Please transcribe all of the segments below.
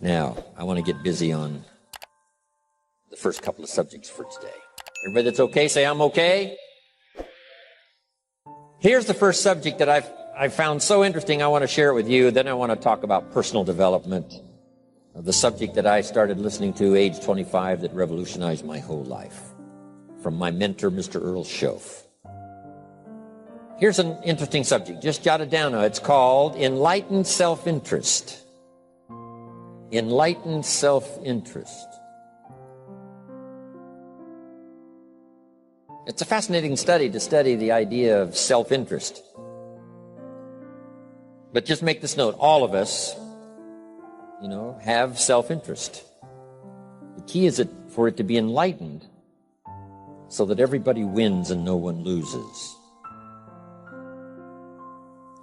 Now, I want to get busy on the first couple of subjects for today. Everybody that's okay, say I'm okay. Here's the first subject that I've found so interesting. I want to share it with you. Then I want to talk about personal development, the subject that I started listening to age 25 that revolutionized my whole life, from my mentor, Mr. Earl Schoaf. Here's an interesting subject. Just jot it down now. It's called Enlightened Self-Interest. Enlightened self-interest. It's a fascinating study to study the idea of self-interest. But just make this note, all of us, have self-interest. The key is for it to be enlightened so that everybody wins and no one loses.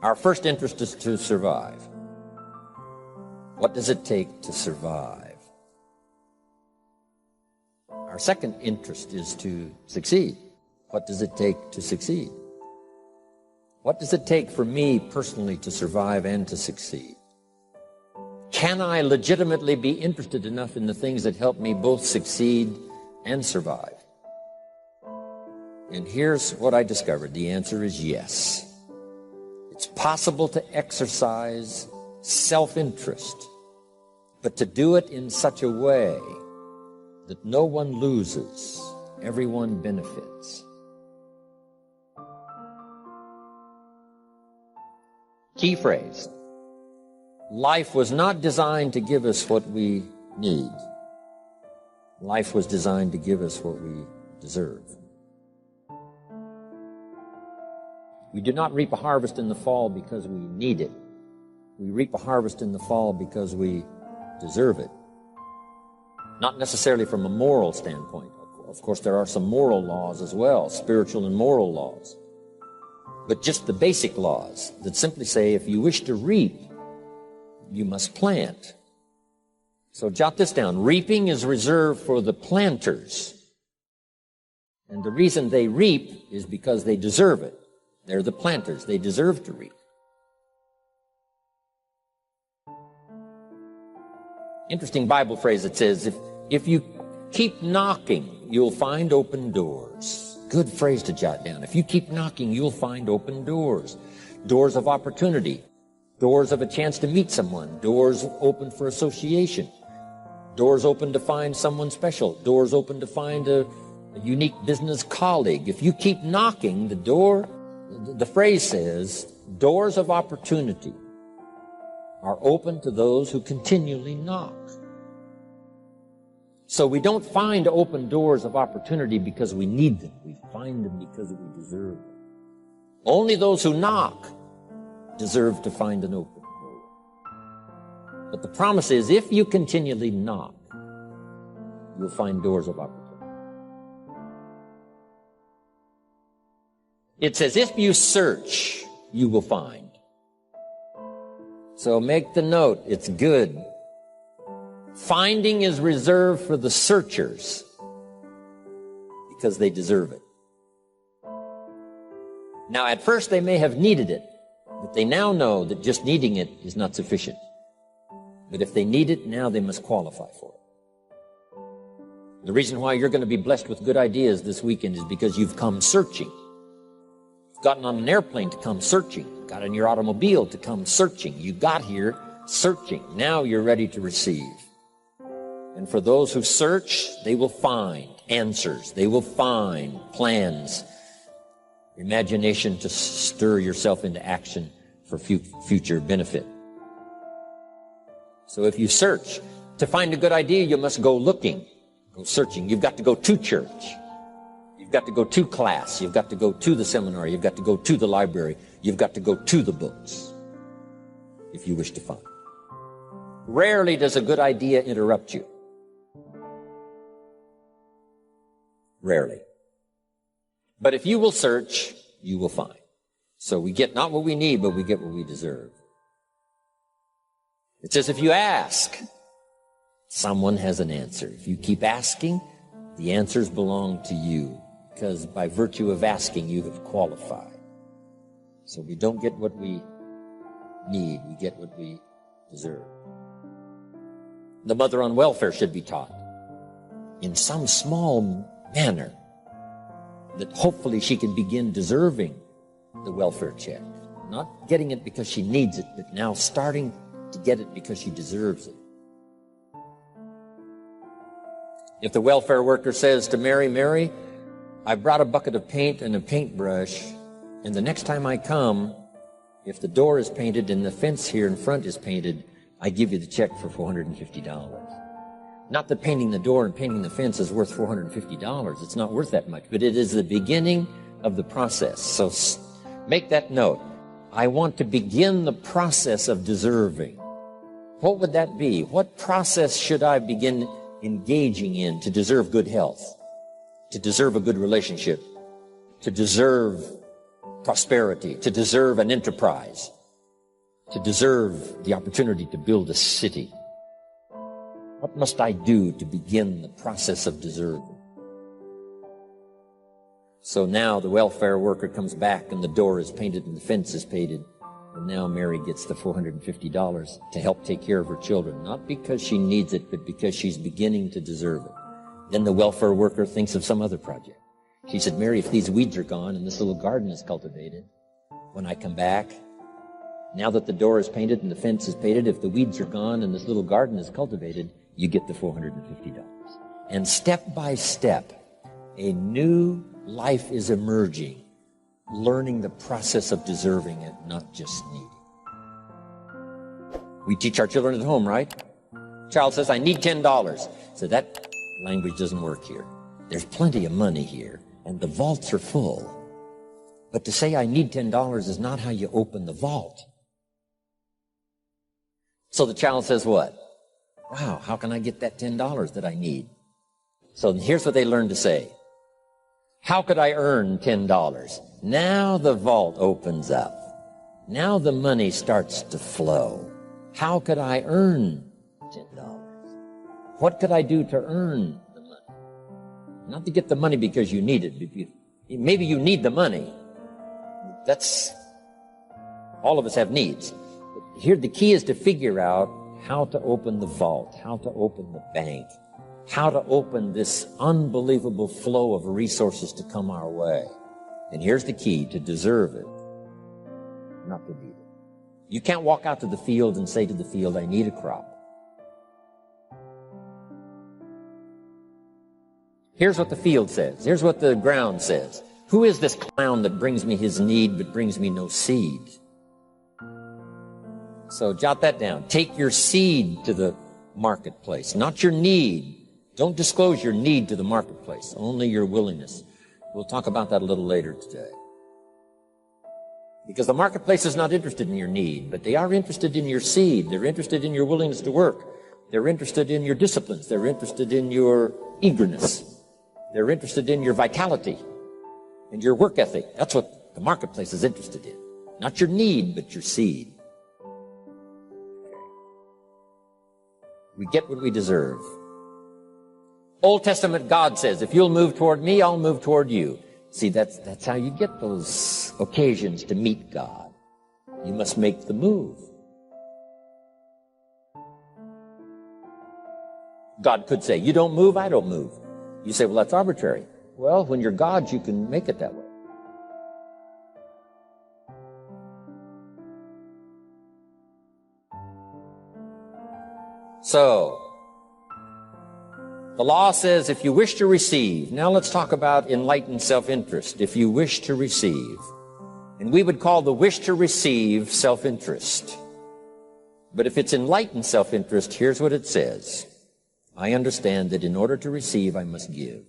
Our first interest is to survive. What does it take to survive? Our second interest is to succeed. What does it take to succeed? What does it take for me personally to survive and to succeed? Can I legitimately be interested enough in the things that help me both succeed and survive? And here's what I discovered. The answer is yes. It's possible to exercise self-interest, but to do it in such a way that no one loses, everyone benefits. Key phrase. Life was not designed to give us what we need. Life was designed to give us what we deserve. We do not reap a harvest in the fall because we need it. We reap a harvest in the fall because we deserve it. Not necessarily from a moral standpoint. Of course, there are some moral laws as well, spiritual and moral laws. But just the basic laws that simply say if you wish to reap, you must plant. So jot this down. Reaping is reserved for the planters. And the reason they reap is because they deserve it. They're the planters. They deserve to reap. Interesting Bible phrase that says, if you keep knocking, you'll find open doors. Good phrase to jot down. If you keep knocking, you'll find open doors. Doors of opportunity. Doors of a chance to meet someone. Doors open for association. Doors open to find someone special. Doors open to find a unique business colleague. If you keep knocking, the phrase says, doors of opportunity are open to those who continually knock. So we don't find open doors of opportunity because we need them. We find them because we deserve them. Only those who knock deserve to find an open door. But the promise is, if you continually knock, you'll find doors of opportunity. It says, if you search, you will find. So make the note, it's good. Finding is reserved for the searchers because they deserve it. Now, at first they may have needed it, but they now know that just needing it is not sufficient. But if they need it, now they must qualify for it. The reason why you're going to be blessed with good ideas this weekend is because you've come searching. You've gotten on an airplane to come searching. Got in your automobile to come searching. You got here searching. Now you're ready to receive. And for those who search, they will find answers. They will find plans, imagination to stir yourself into action for future benefit. So if you search, to find a good idea, you must go looking, go searching. You've got to go to church. You've got to go to class. You've got to go to the seminar. You've got to go to the library. You've got to go to the books if you wish to find. Rarely does a good idea interrupt you. Rarely. But if you will search, you will find. So we get not what we need, but we get what we deserve. It says if you ask, someone has an answer. If you keep asking, the answers belong to you, because by virtue of asking, you have qualified. So we don't get what we need, we get what we deserve. The mother on welfare should be taught in some small manner that hopefully she can begin deserving the welfare check. Not getting it because she needs it, but now starting to get it because she deserves it. If the welfare worker says to Mary, Mary, I brought a bucket of paint and a paintbrush, and the next time I come, if the door is painted and the fence here in front is painted, I give you the check for $450. Not that painting the door and painting the fence is worth $450. It's not worth that much, but it is the beginning of the process. So make that note. I want to begin the process of deserving. What would that be? What process should I begin engaging in to deserve good health, to deserve a good relationship, to deserve prosperity, to deserve an enterprise, to deserve the opportunity to build a city? What must I do to begin the process of deserving? So now the welfare worker comes back and the door is painted and the fence is painted. And now Mary gets the $450 to help take care of her children. Not because she needs it, but because she's beginning to deserve it. Then the welfare worker thinks of some other project. She said, Mary, if these weeds are gone and this little garden is cultivated, when I come back, now that the door is painted and the fence is painted, if the weeds are gone and this little garden is cultivated, you get the $450. And step by step, a new life is emerging, learning the process of deserving it, not just needing. We teach our children at home, right? Child says, I need $10. So that language doesn't work here. There's plenty of money here, and the vaults are full. But to say I need $10 is not how you open the vault. So the child says what? Wow, how can I get that $10 that I need? So here's what they learn to say. How could I earn $10? Now the vault opens up. Now the money starts to flow. How could I earn $10? What could I do to earn the money? Not to get the money because you need it. Maybe you need the money. That's, all of us have needs. But here the key is to figure out how to open the vault, how to open the bank, how to open this unbelievable flow of resources to come our way. And here's the key: to deserve it, not to need it. You can't walk out to the field and say to the field, I need a crop. Here's what the field says. Here's what the ground says. Who is this clown that brings me his need but brings me no seed? So jot that down. Take your seed to the marketplace, not your need. Don't disclose your need to the marketplace, only your willingness. We'll talk about that a little later today. Because the marketplace is not interested in your need, but they are interested in your seed. They're interested in your willingness to work. They're interested in your disciplines. They're interested in your eagerness. They're interested in your vitality and your work ethic. That's what the marketplace is interested in. Not your need, but your seed. We get what we deserve. Old Testament God says, if you'll move toward me, I'll move toward you. See, that's how you get those occasions to meet God. You must make the move. God could say, you don't move, I don't move. You say, well, that's arbitrary. Well, when you're God, you can make it that way. So, the law says if you wish to receive, now let's talk about enlightened self-interest. If you wish to receive, and we would call the wish to receive self-interest. But if it's enlightened self-interest, here's what it says. I understand that in order to receive, I must give.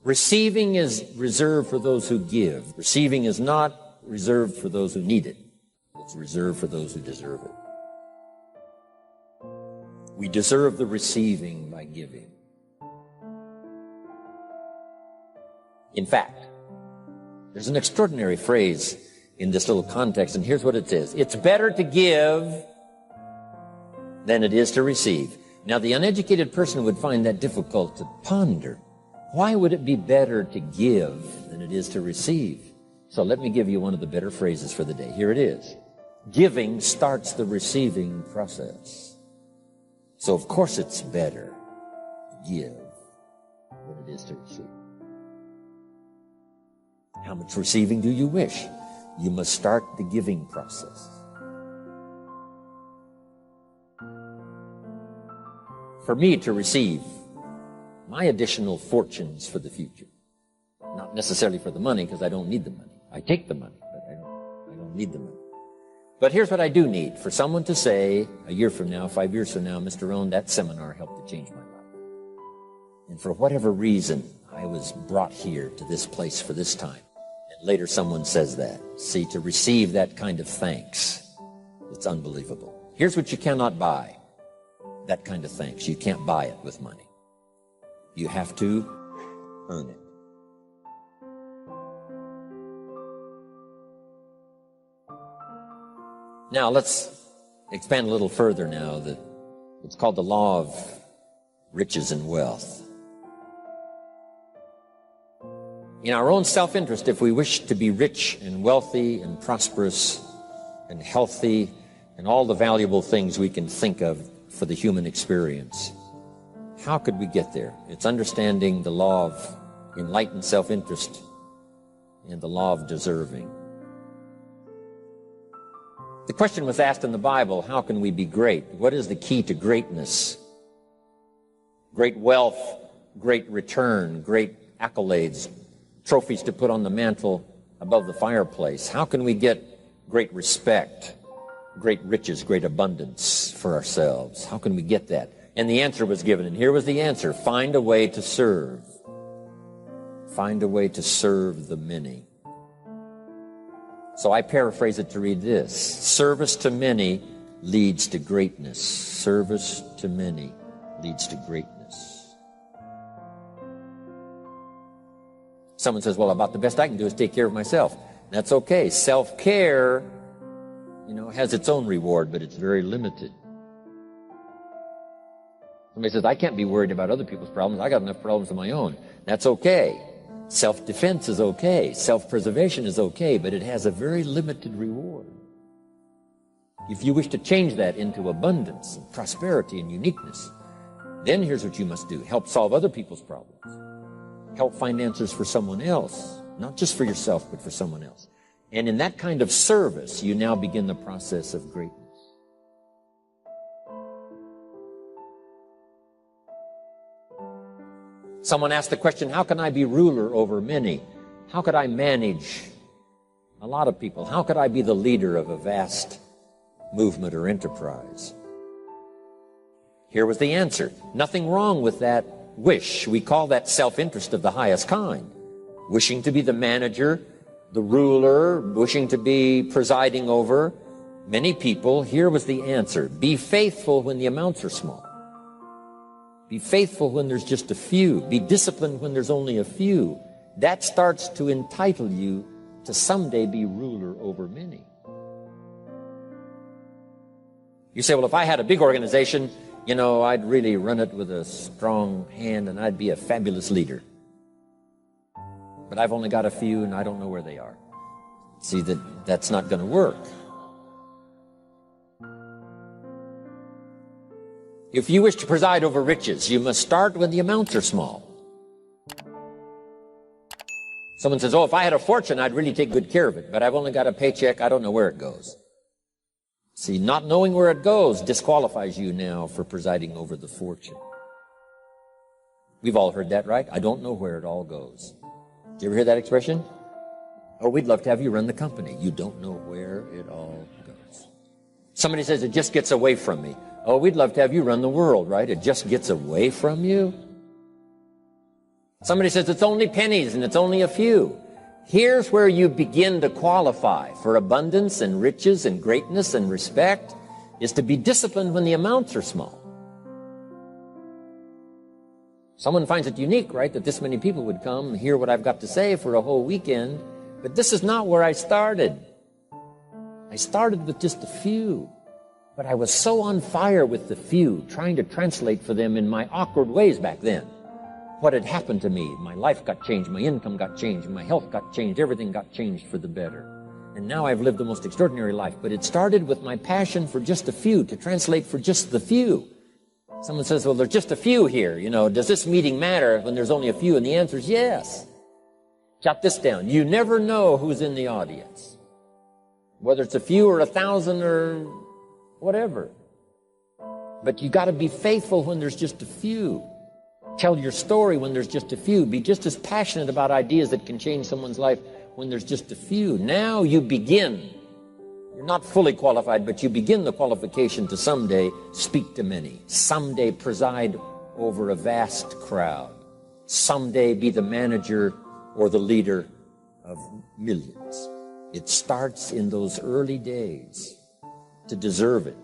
Receiving is reserved for those who give. Receiving is not reserved for those who need it. It's reserved for those who deserve it. We deserve the receiving by giving. In fact, there's an extraordinary phrase in this little context, and here's what it says. It's better to give than it is to receive. Now, the uneducated person would find that difficult to ponder. Why would it be better to give than it is to receive? So let me give you one of the better phrases for the day. Here it is. Giving starts the receiving process. So of course it's better to give than it is to receive. How much receiving do you wish? You must start the giving process. For me to receive my additional fortunes for the future, not necessarily for the money, because I don't need the money. I take the money, but I don't need the money. But here's what I do need. For someone to say, a year from now, 5 years from now, Mr. Rohan, that seminar helped to change my life. And for whatever reason, I was brought here to this place for this time. And later someone says that. See, to receive that kind of thanks, it's unbelievable. Here's what you cannot buy. That kind of thanks. You can't buy it with money. You have to earn it. Now let's expand a little further now. It's called the law of riches and wealth. In our own self-interest, if we wish to be rich and wealthy and prosperous and healthy and all the valuable things we can think of for the human experience, how could we get there? It's understanding the law of enlightened self-interest and the law of deserving. The question was asked in the Bible, how can we be great? What is the key to greatness? Great wealth, great return, great accolades, trophies to put on the mantle above the fireplace. How can we get great respect, great riches, great abundance for ourselves? How can we get that? And the answer was given, and here was the answer. Find a way to serve. Find a way to serve the many. So I paraphrase it to read this. Service to many leads to greatness. Service to many leads to greatness. Someone says, well, about the best I can do is take care of myself. That's okay. Self-care, has its own reward, but it's very limited. Somebody says, I can't be worried about other people's problems. I got enough problems of my own. That's okay. Self-defense is okay. Self-preservation is okay, but it has a very limited reward. If you wish to change that into abundance and prosperity and uniqueness, then here's what you must do. Help solve other people's problems. Help find answers for someone else, not just for yourself, but for someone else. And in that kind of service, you now begin the process of greatness. Someone asked the question, how can I be ruler over many? How could I manage a lot of people? How could I be the leader of a vast movement or enterprise? Here was the answer. Nothing wrong with that wish. We call that self-interest of the highest kind. Wishing to be the manager, the ruler, wishing to be presiding over many people. Here was the answer. Be faithful when the amounts are small. Be faithful when there's just a few. Be disciplined when there's only a few. That starts to entitle you to someday be ruler over many. You say, well, if I had a big organization, I'd really run it with a strong hand and I'd be a fabulous leader. But I've only got a few and I don't know where they are. See, that's not going to work. If you wish to preside over riches, you must start when the amounts are small. Someone says, oh, if I had a fortune, I'd really take good care of it, but I've only got a paycheck, I don't know where it goes. See, not knowing where it goes disqualifies you now for presiding over the fortune. We've all heard that, right? I don't know where it all goes. Did you ever hear that expression? Oh, we'd love to have you run the company. You don't know where it all goes. Somebody says, it just gets away from me. Oh, we'd love to have you run the world, right? It just gets away from you. Somebody says, it's only pennies and it's only a few. Here's where you begin to qualify for abundance and riches and greatness and respect, is to be disciplined when the amounts are small. Someone finds it unique, right, that this many people would come and hear what I've got to say for a whole weekend, but this is not where I started. I started with just a few. But I was so on fire with the few, trying to translate for them in my awkward ways back then. What had happened to me? My life got changed, my income got changed, my health got changed, everything got changed for the better. And now I've lived the most extraordinary life. But it started with my passion for just a few, to translate for just the few. Someone says, well, there's just a few here. You know, does this meeting matter when there's only a few? And the answer is yes. Jot this down. You never know who's in the audience. Whether it's a few or 1,000 or whatever. But you got to be faithful when there's just a few. Tell your story when there's just a few. Be just as passionate about ideas that can change someone's life when there's just a few. Now you begin. You're not fully qualified, but you begin the qualification to someday speak to many. Someday preside over a vast crowd. Someday be the manager or the leader of millions. It starts in those early days. To deserve it,